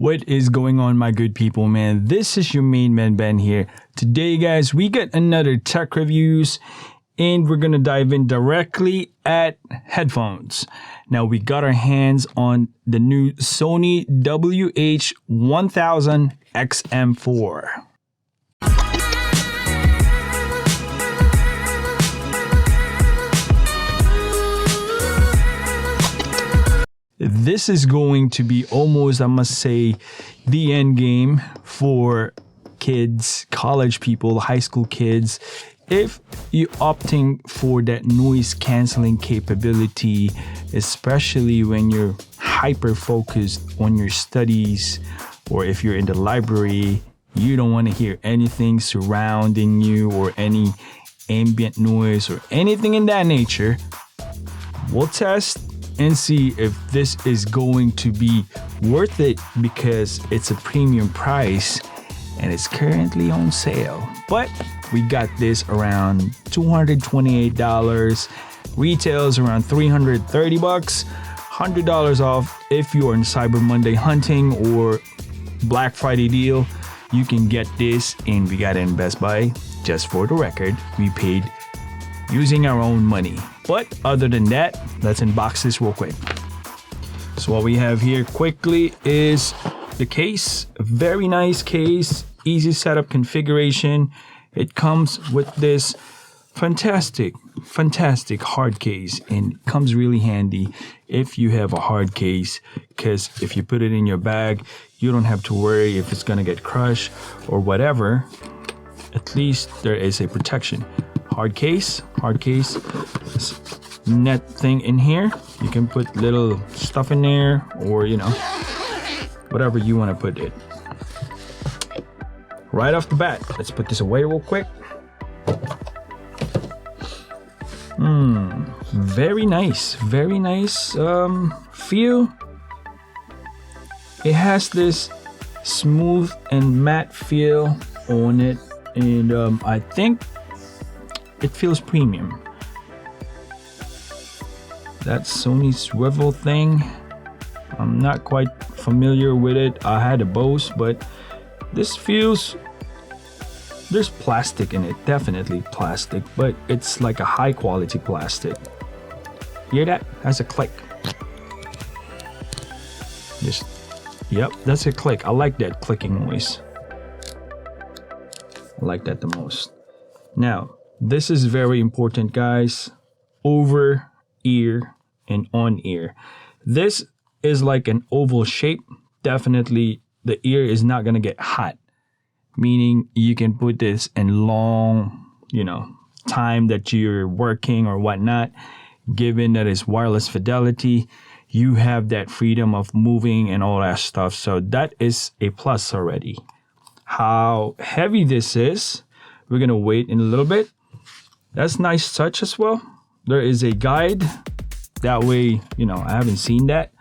What is going on, my good people, man? This is your main man, Ben, here. Today, guys, we got another tech reviews, and we're going to dive in directly at headphones. Now, we got our hands on the new Sony WH-1000XM4. This is going to be almost, I must say, the end game for kids, college people, high school kids. If you're opting for that noise canceling capability, especially when you're hyper focused on your studies, or if you're in the library, you don't want to hear anything surrounding you or any ambient noise or anything in that nature, we'll test and see if this is going to be worth it, because it's a premium price and it's currently on sale. But we got this around $228, retails around $330, $100 off. If you are in Cyber Monday hunting or Black Friday deal, you can get this, and we got it in Best Buy. Just for the record, we paid using our own money. But other than that, let's unbox this real quick. So what we have here quickly is the case. A very nice case, easy setup configuration. It comes with this fantastic hard case, and it comes really handy if you have a hard case, because if you put it in your bag, you don't have to worry if it's gonna get crushed or whatever. At least there is a protection. Hard case, this net thing in here. You can put little stuff in there, or whatever you want to put it. Right off the bat, let's put this away real quick. Very nice feel. It has this smooth and matte feel on it, and I think it feels premium. That Sony swivel thing, I'm not quite familiar with it. I had a Bose, but this feels, there's plastic in it, definitely plastic, but it's like a high quality plastic. Hear that? Has a click. Yep, that's a click. I like that clicking noise. I like that the most. Now, this is very important, guys. Over ear and on ear. This is like an oval shape. Definitely the ear is not gonna get hot, meaning you can put this in long, time that you're working or whatnot. Given that it's wireless fidelity, you have that freedom of moving and all that stuff. So that is a plus already. How heavy this is, we're gonna wait in a little bit. That's nice touch as well. There is a guide. That way, I haven't seen that,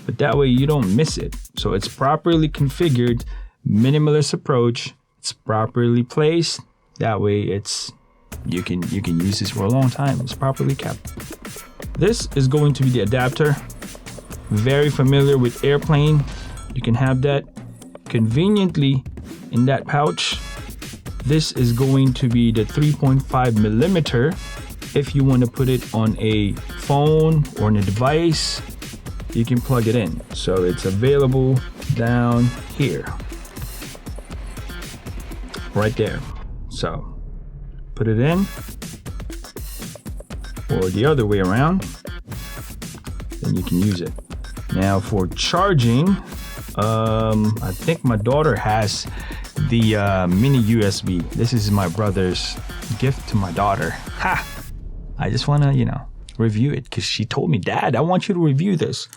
but that way you don't miss it. So it's properly configured, minimalist approach. It's properly placed. That way you can use this for a long time. It's properly kept. This is going to be the adapter. Very familiar with airplane. You can have that conveniently in that pouch. This is going to be the 3.5 millimeter. If you want to put it on a phone or on a device, you can plug it in. So it's available down here. Right there. So put it in, or the other way around, then you can use it. Now for charging, I think my daughter has the mini USB. This is my brother's gift to my daughter. Ha! I just want to, review it, because she told me, Dad, I want you to review this.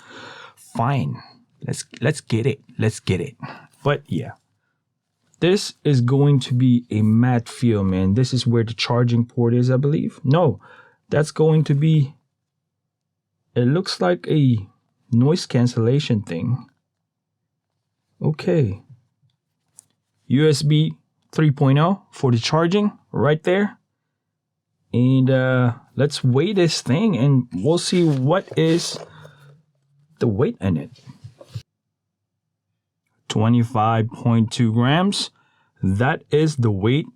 Fine. Let's get it. But yeah, this is going to be a matte feel, man. This is where the charging port is, I believe. No, that's going to be, it looks like a noise cancellation thing. Okay. USB 3.0 for the charging right there. And let's weigh this thing, and we'll see what is the weight in it. 25.2 grams. That is the weight.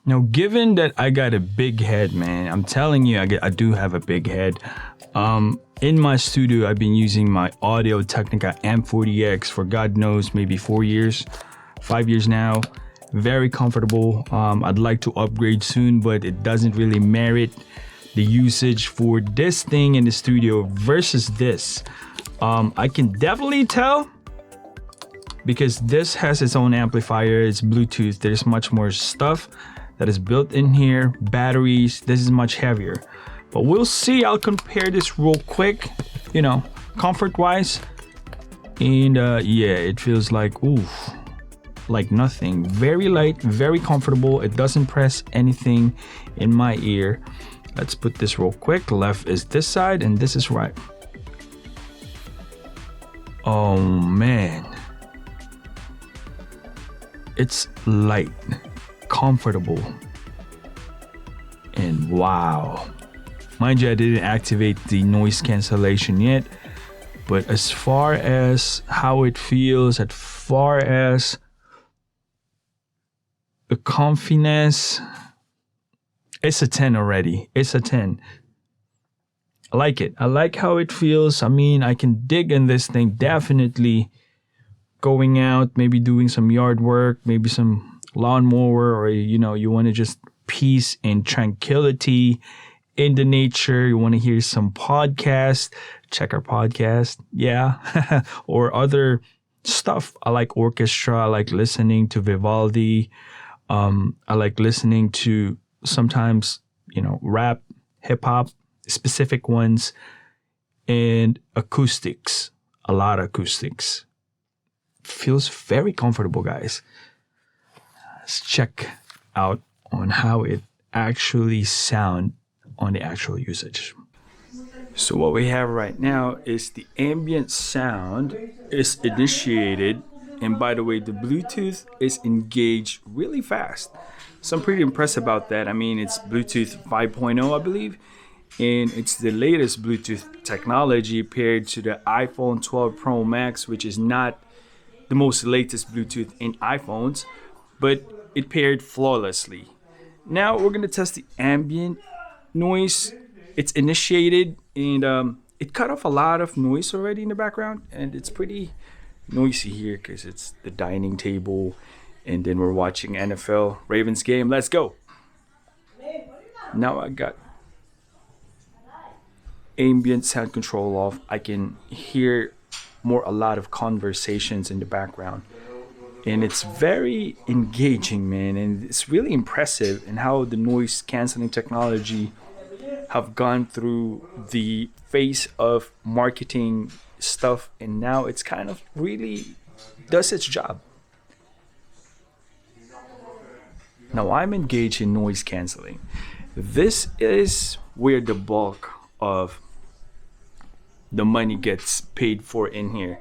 Now, given that I got a big head, man, I'm telling you, I do have a big head. In my studio, I've been using my Audio-Technica M40X for God knows, maybe 4 years, 5 years now. Very comfortable. I'd like to upgrade soon, but it doesn't really merit the usage for this thing in the studio versus this. I can definitely tell because this has its own amplifier, it's Bluetooth. There's much more stuff that is built in here, batteries. This is much heavier, but we'll see. I'll compare this real quick, you know, comfort wise, and yeah, it feels like oof, like nothing. Very light, very comfortable. It doesn't press anything in my ear. Let's put this real quick. Left is this side and this is right. Oh man, it's light, comfortable, and wow. Mind you, I didn't activate the noise cancellation yet, but as far as how it feels, as far as the comfiness, it's a 10 already. It's a 10. I like it. I like how it feels. I mean, I can dig in this thing, definitely going out, maybe doing some yard work, maybe some lawnmower, or you know, you want to just peace and tranquility in the nature. You want to hear some podcast, check our podcast, yeah, or other stuff. I like orchestra. I like listening to Vivaldi. I like listening to sometimes, you know, rap, hip hop, specific ones, and acoustics. A lot of acoustics. Feels very comfortable, guys. Let's check out on how it actually sound on the actual usage. So what we have right now is the ambient sound is initiated, and by the way, the Bluetooth is engaged really fast. So I'm pretty impressed about that. I mean, it's Bluetooth 5.0, I believe, and it's the latest Bluetooth technology paired to the iPhone 12 Pro Max, which is not the most latest Bluetooth in iPhones, but it paired flawlessly. Now we're gonna test the ambient noise. It's initiated, and it cut off a lot of noise already in the background, and it's pretty noisy here because it's the dining table, and then we're watching NFL Ravens game. Let's go. Now I got ambient sound control off. I can hear a lot of conversations in the background, and it's very engaging, man, and it's really impressive in how the noise canceling technology have gone through the phase of marketing stuff, and now it's kind of really does its job. Now I'm engaged in noise canceling. This is where the bulk of the money gets paid for in here.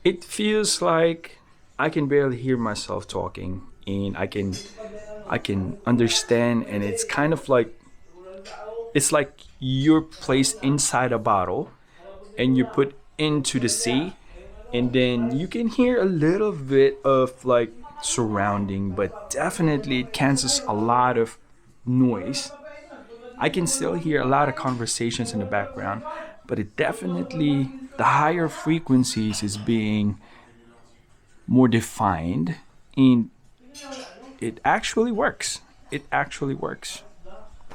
It feels like I can barely hear myself talking, and I can understand, and it's kind of like it's like you're placed inside a bottle and you put into the sea, and then you can hear a little bit of like surrounding, but definitely it cancels a lot of noise. I can still hear a lot of conversations in the background, but it definitely, the higher frequencies is being more defined, and it actually works. It actually works.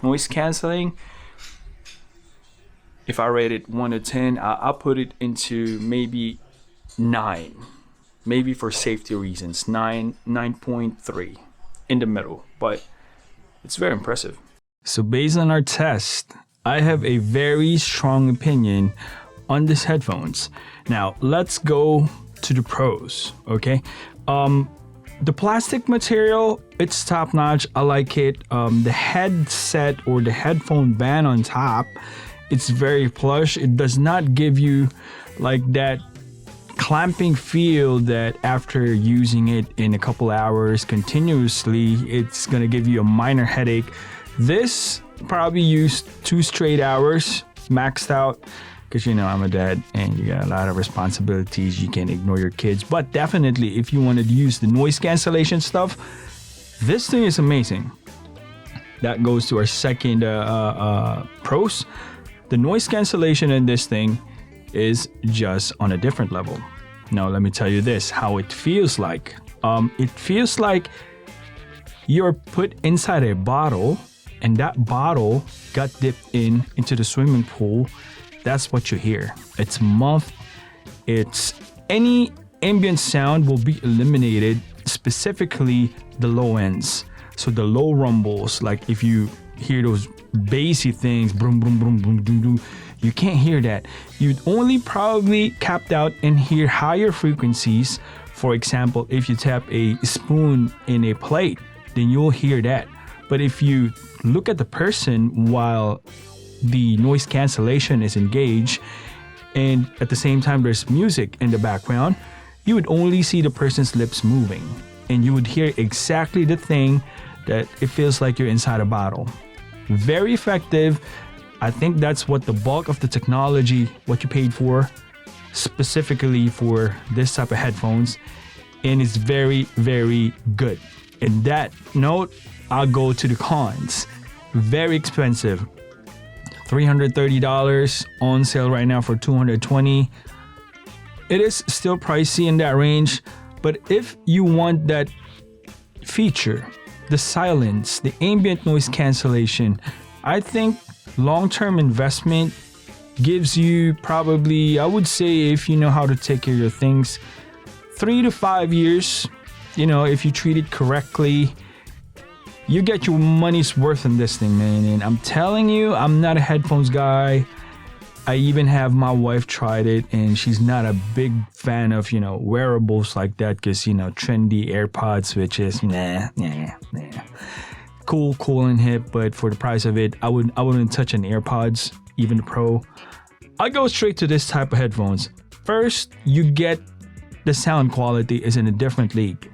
Noise canceling, if I rate it 1 to 10, I'll put it into maybe 9. Maybe for safety reasons, 9.3 in the middle, but it's very impressive. So based on our test, I have a very strong opinion on these headphones. Now let's go to the pros, okay? The plastic material, it's top notch. I like it. The headset or the headphone band on top, it's very plush. It does not give you like that clamping feel that after using it in a couple hours continuously, it's gonna give you a minor headache. This probably used 2 straight hours, maxed out. because I'm a dad and you got a lot of responsibilities. You can't ignore your kids. But definitely, if you want to use the noise cancellation stuff, this thing is amazing. That goes to our second pros. The noise cancellation in this thing is just on a different level. Now, let me tell you this, how it feels like. It feels like you're put inside a bottle, and that bottle got dipped into the swimming pool. That's what you hear. It's muffled. It's any ambient sound will be eliminated, specifically the low ends. So the low rumbles, like if you hear those bassy things, boom, boom, boom, boom, boom, boom, you can't hear that. You'd only probably capped out and hear higher frequencies. For example, if you tap a spoon in a plate, then you'll hear that. But if you look at the person while the noise cancellation is engaged, and at the same time there's music in the background, you would only see the person's lips moving, and you would hear exactly the thing that it feels like you're inside a bottle. Very effective. I think that's what the bulk of the technology, what you paid for, specifically for this type of headphones, and it's very, very good. In that note, I'll go to the cons. Very expensive. $330 on sale right now for $220. It is still pricey in that range, but if you want that feature, the silence, the ambient noise cancellation, I think long-term investment gives you probably, I would say, if you know how to take care of your things, 3 to 5 years. If you treat it correctly, you get your money's worth in this thing, man. And I'm telling you, I'm not a headphones guy. I even have my wife tried it, and she's not a big fan of, wearables like that, because, trendy AirPod switches, nah. Cool and hip, but for the price of it, I wouldn't touch an AirPods, even the Pro. I go straight to this type of headphones. First, you get the sound quality is in a different league.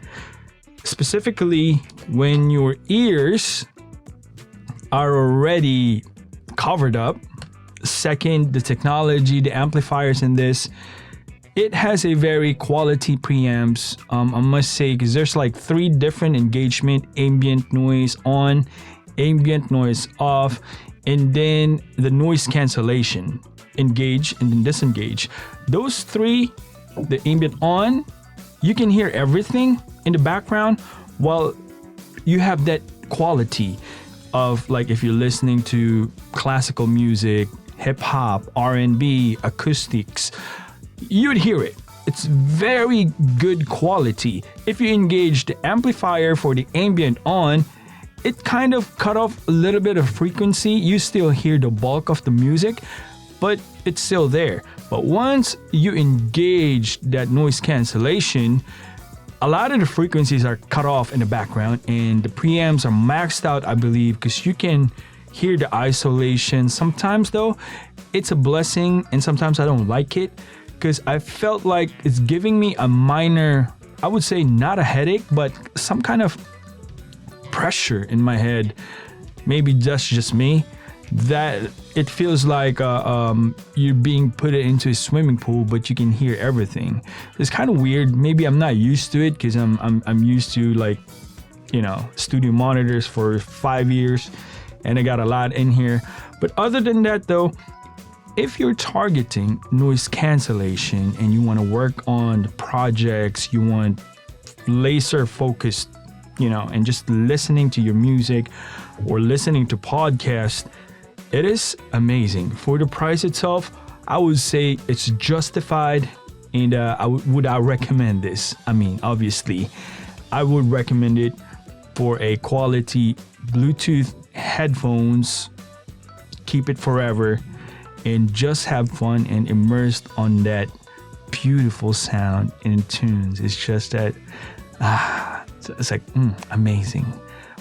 Specifically, when your ears are already covered up. Second, the technology, the amplifiers in this, it has a very quality preamps. I must say, because there's like 3 different engagement: ambient noise on, ambient noise off, and then the noise cancellation, engage and then disengage. Those 3, the ambient on, you can hear everything in the background, while you have that quality of, like, if you're listening to classical music, hip hop, R&B, acoustics, you'd hear it. It's very good quality. If you engage the amplifier for the ambient on, it kind of cut off a little bit of frequency. You still hear the bulk of the music, but it's still there. But once you engage that noise cancellation, a lot of the frequencies are cut off in the background, and the preamps are maxed out, I believe, because you can hear the isolation. Sometimes though, it's a blessing, and sometimes I don't like it, because I felt like it's giving me a minor, I would say not a headache, but some kind of pressure in my head. Maybe that's just me, that it feels like you're being put into a swimming pool, but you can hear everything. It's kind of weird. Maybe I'm not used to it, because I'm used to, like, studio monitors for 5 years, and I got a lot in here. But other than that though, if you're targeting noise cancellation and you want to work on projects, you want laser focused, and just listening to your music or listening to podcasts, it is amazing. For the price itself, I would say it's justified, and would I recommend this? I mean, obviously, I would recommend it for a quality Bluetooth headphones. Keep it forever, and just have fun and immersed on that beautiful sound and tunes. It's just that, it's like amazing.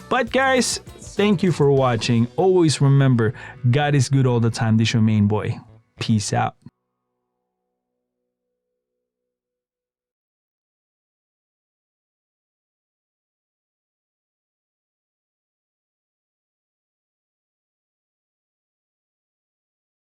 But guys, thank you for watching. Always remember, God is good all the time. This is your main boy. Peace out.